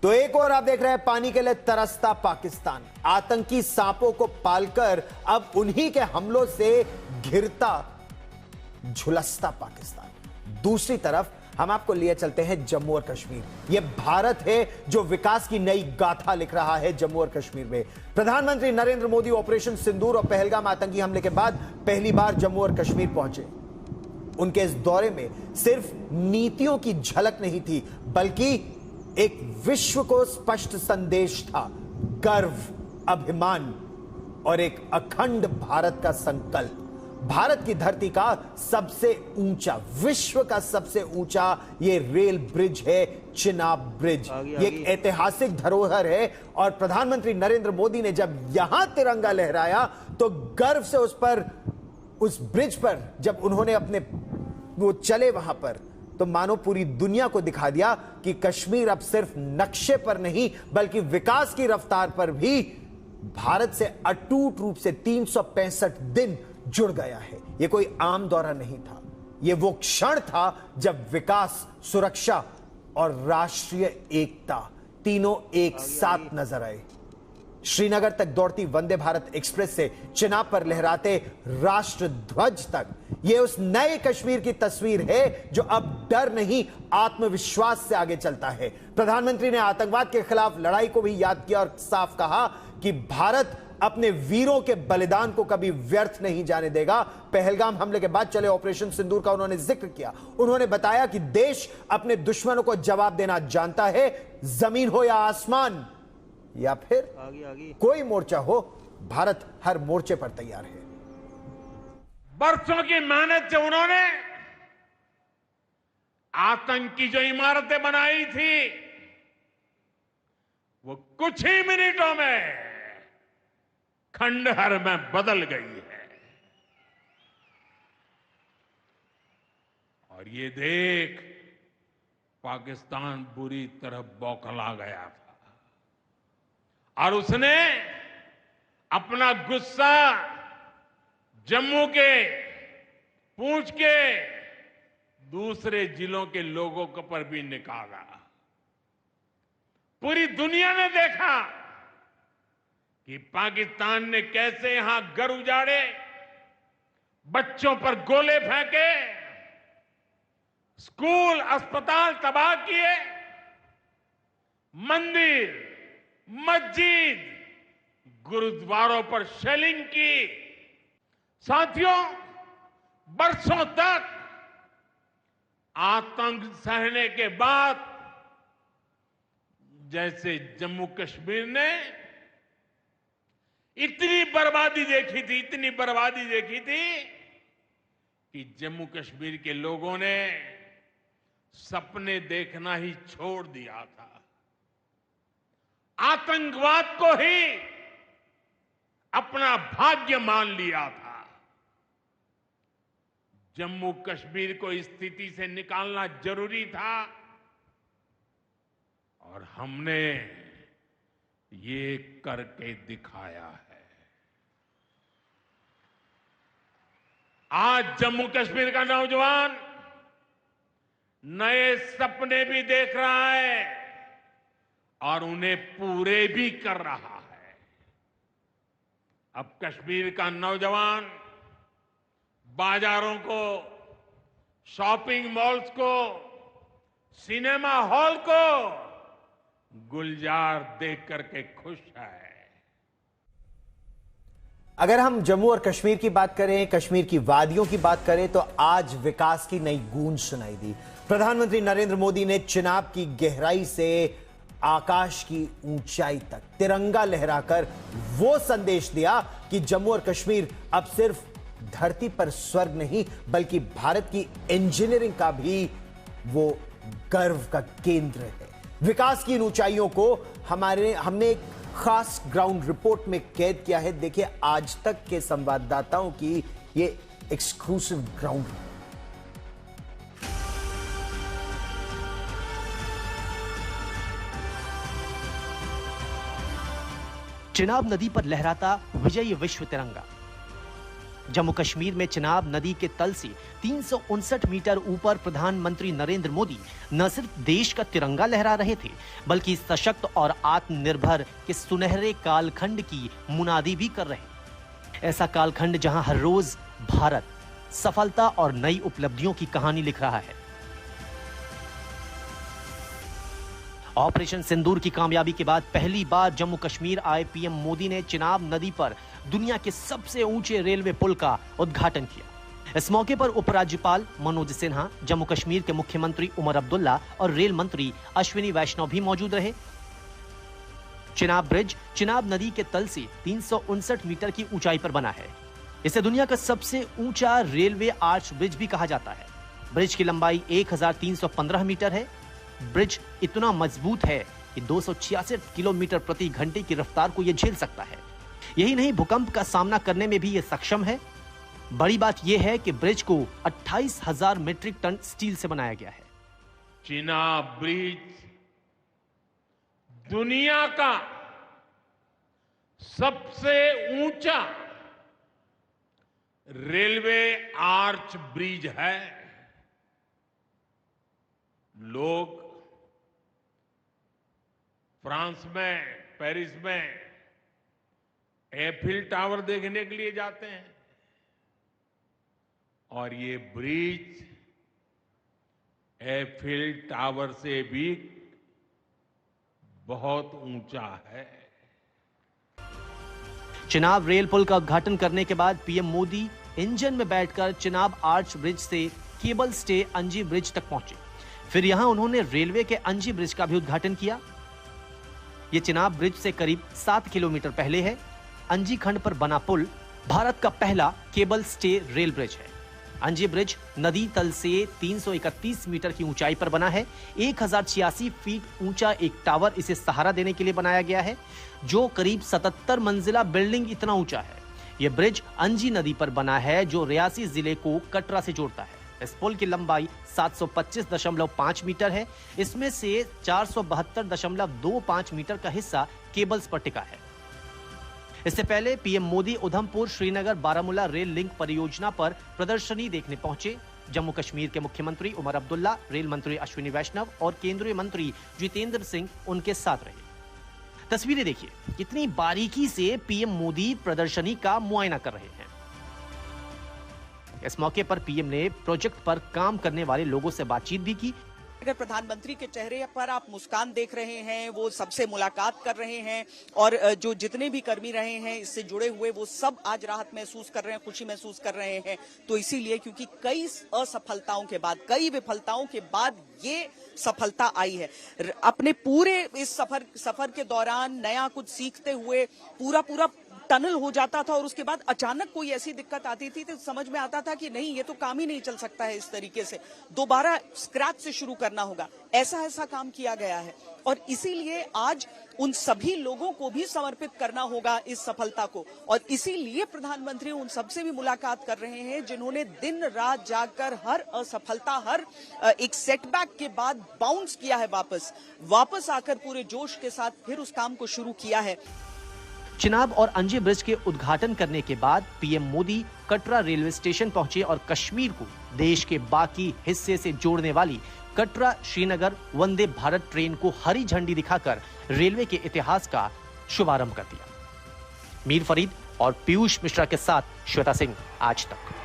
तो एक और आप देख रहे हैं पानी के लिए तरसता पाकिस्तान, आतंकी सांपों को पालकर अब उन्हीं के हमलों से घिरता झुलसता पाकिस्तान। दूसरी तरफ हम आपको लिए चलते हैं जम्मू और कश्मीर। यह भारत है जो विकास की नई गाथा लिख रहा है जम्मू और कश्मीर में। प्रधानमंत्री नरेंद्र मोदी ऑपरेशन सिंदूर और पहलगाम आतंकी हमले के बाद पहली बार जम्मू और कश्मीर पहुंचे। उनके इस दौरे में सिर्फ नीतियों की झलक नहीं थी, बल्कि एक विश्व को स्पष्ट संदेश था, गर्व, अभिमान और एक अखंड भारत का संकल्प। भारत की धरती का सबसे ऊंचा, विश्व का सबसे ऊंचा ये रेल ब्रिज है, चिनाब ब्रिज। ये एक ऐतिहासिक धरोहर है और प्रधानमंत्री नरेंद्र मोदी ने जब यहां तिरंगा लहराया तो गर्व से उस ब्रिज पर जब उन्होंने वो चले वहां पर, तो मानो पूरी दुनिया को दिखा दिया कि कश्मीर अब सिर्फ नक्शे पर नहीं बल्कि विकास की रफ्तार पर भी भारत से अटूट रूप से 365 दिन जुड़ गया है। यह कोई आम दौरा नहीं था, यह वो क्षण था जब विकास, सुरक्षा और राष्ट्रीय एकता तीनों एक साथ नजर आए। श्रीनगर तक दौड़ती वंदे भारत एक्सप्रेस से चिनाब पर लहराते राष्ट्र ध्वज तक, यह उस नए कश्मीर की तस्वीर है जो अब डर नहीं, आत्मविश्वास से आगे चलता है। प्रधानमंत्री ने आतंकवाद के खिलाफ लड़ाई को भी याद किया और साफ कहा कि भारत अपने वीरों के बलिदान को कभी व्यर्थ नहीं जाने देगा। पहलगाम हमले के बाद चले ऑपरेशन सिंदूर का उन्होंने जिक्र किया। उन्होंने बताया कि देश अपने दुश्मनों को जवाब देना जानता है, जमीन हो या आसमान या फिर आगे। कोई मोर्चा हो, भारत हर मोर्चे पर तैयार है। बरसों की मेहनत से उन्होंने आतंक की जो इमारतें बनाई थी वो कुछ ही मिनटों में खंडहर में बदल गई है। और ये देख पाकिस्तान बुरी तरह बौखला गया था और उसने अपना गुस्सा जम्मू के, पूंछ के दूसरे जिलों के लोगों के पर भी निकाला। पूरी दुनिया ने देखा कि पाकिस्तान ने कैसे यहां घर उजाड़े, बच्चों पर गोले फेंके, स्कूल, अस्पताल तबाह किए, मंदिर, मस्जिद, गुरुद्वारों पर शेलिंग की। साथियों, बरसों तक आतंक सहने के बाद जैसे जम्मू कश्मीर ने इतनी बर्बादी देखी थी कि जम्मू कश्मीर के लोगों ने सपने देखना ही छोड़ दिया था। आतंकवाद को ही अपना भाग्य मान लिया था। जम्मू कश्मीर को इस स्थिति से निकालना जरूरी था और हमने ये करके दिखाया है। आज जम्मू कश्मीर का नौजवान नए सपने भी देख रहा है और उन्हें पूरे भी कर रहा है। अब कश्मीर का नौजवान बाजारों को, शॉपिंग मॉल्स को, सिनेमा हॉल को गुलजार देख करके खुश है। अगर हम जम्मू और कश्मीर की बात करें, कश्मीर की वादियों की बात करें, तो आज विकास की नई गूंज सुनाई दी। प्रधानमंत्री नरेंद्र मोदी ने चिनाब की गहराई से आकाश की ऊंचाई तक तिरंगा लहराकर वो संदेश दिया कि जम्मू और कश्मीर अब सिर्फ धरती पर स्वर्ग नहीं बल्कि भारत की इंजीनियरिंग का भी वो गर्व का केंद्र है। विकास की इन ऊंचाइयों को हमने एक खास ग्राउंड रिपोर्ट में कैद किया है। देखिए आज तक के संवाददाताओं की ये एक्सक्लूसिव ग्राउंड। चिनाब नदी पर लहराता विजयी विश्व तिरंगा। जम्मू कश्मीर में चिनाब नदी के तल से 359 मीटर ऊपर प्रधानमंत्री नरेंद्र मोदी न सिर्फ देश का तिरंगा लहरा रहे थे, बल्कि सशक्त और आत्मनिर्भर के सुनहरे कालखंड की मुनादी भी कर रहे। ऐसा कालखंड जहां हर रोज भारत सफलता और नई उपलब्धियों की कहानी लिख रहा है। ऑपरेशन सिंदूर की कामयाबी के बाद पहली बार जम्मू कश्मीर आए पीएम मोदी ने चिनाब नदी पर दुनिया के सबसे ऊंचे रेलवे पुल का उद्घाटन किया। इस मौके पर उपराज्यपाल मनोज सिन्हा, जम्मू कश्मीर के मुख्यमंत्री उमर अब्दुल्ला और रेल मंत्री अश्विनी वैष्णव भी मौजूद रहे। चिनाब ब्रिज चिनाब नदी के तल से 359 मीटर की ऊंचाई पर बना है। इसे दुनिया का सबसे ऊंचा रेलवे आर्च ब्रिज भी कहा जाता है। ब्रिज की लंबाई 1315 मीटर है। ब्रिज इतना मजबूत है कि 266 किलोमीटर प्रति घंटे की रफ्तार को यह झेल सकता है। यही नहीं, भूकंप का सामना करने में भी यह सक्षम है। बड़ी बात यह है कि ब्रिज को 28,000 मीट्रिक टन स्टील से बनाया गया है। चिनाब ब्रिज दुनिया का सबसे ऊंचा रेलवे आर्च ब्रिज है। लोग फ्रांस में, पेरिस में एफिल टावर देखने के लिए जाते हैं और ये ब्रिज एफिल टावर से भी बहुत ऊंचा है। चिनाब रेल पुल का उद्घाटन करने के बाद पीएम मोदी इंजन में बैठकर चिनाब आर्च ब्रिज से केबल स्टे अंजी ब्रिज तक पहुंचे। फिर यहां उन्होंने रेलवे के अंजी ब्रिज का भी उद्घाटन किया। यह चिनाब ब्रिज से करीब 7 किलोमीटर पहले है। अंजी खंड पर बना पुल भारत का पहला केबल स्टे रेल ब्रिज है। अंजी ब्रिज नदी तल से 331 मीटर की ऊंचाई पर बना है। 1086 फीट ऊंचा एक टावर इसे सहारा देने के लिए बनाया गया है, जो करीब 77 मंजिला बिल्डिंग इतना ऊंचा है। यह ब्रिज अंजी नदी पर बना है, जो रियासी जिले को कटरा से जोड़ता है। इस पुल की लंबाई 725.5 मीटर है। इसमें से 472.25 मीटर का हिस्सा केबल्स पर टिका है। इससे पहले PM Modi Udhampur Srinagar Baramulla rail link परियोजना पर प्रदर्शनी देखने पहुंचे। जम्मू कश्मीर के मुख्यमंत्री उमर अब्दुल्ला, रेल मंत्री अश्विनी वैष्णव और केंद्रीय मंत्री जितेंद्र सिंह उनके साथ रहे। तस्वीरें देखिए, कितनी बारीकी से पीएम मोदी प्रदर्शनी का मुआयना कर रहे हैं। इस मौके पर पीएम ने प्रोजेक्ट पर काम करने वाले लोगों से बातचीत भी की। अगर प्रधानमंत्री के चेहरे पर आप मुस्कान देख रहे हैं, वो सबसे मुलाकात कर रहे हैं और जो जितने भी कर्मी रहे हैं इससे जुड़े हुए, वो सब आज राहत महसूस कर रहे हैं, खुशी महसूस कर रहे हैं। तो इसीलिए क्योंकि कई असफलताओं के बाद, कई विफलताओं के बाद ये सफलता आई है। अपने पूरे इस सफर के दौरान नया कुछ सीखते हुए पूरा टनल हो जाता था और उसके बाद अचानक कोई ऐसी दिक्कत आती थी तो समझ में आता था कि नहीं, ये तो काम ही नहीं चल सकता है इस तरीके से, दोबारा स्क्रैच से शुरू करना होगा। ऐसा काम किया गया है और इसीलिए आज उन सभी लोगों को भी समर्पित करना होगा इस सफलता को। और इसीलिए प्रधानमंत्री उन सबसे भी मुलाकात कर रहे हैं जिन्होंने दिन रात जाकर हर असफलता, हर एक सेटबैक के बाद बाउंस किया है, वापस आकर पूरे जोश के साथ फिर उस काम को शुरू किया है। चिनाब और अंजी ब्रिज के उद्घाटन करने के बाद PM Modi Katra railway station पहुंचे और कश्मीर को देश के बाकी हिस्से से जोड़ने वाली कटरा श्रीनगर वंदे भारत ट्रेन को हरी झंडी दिखाकर रेलवे के इतिहास का शुभारंभ कर दिया। मीर फरीद और पीयूष मिश्रा के साथ श्वेता सिंह, आज तक।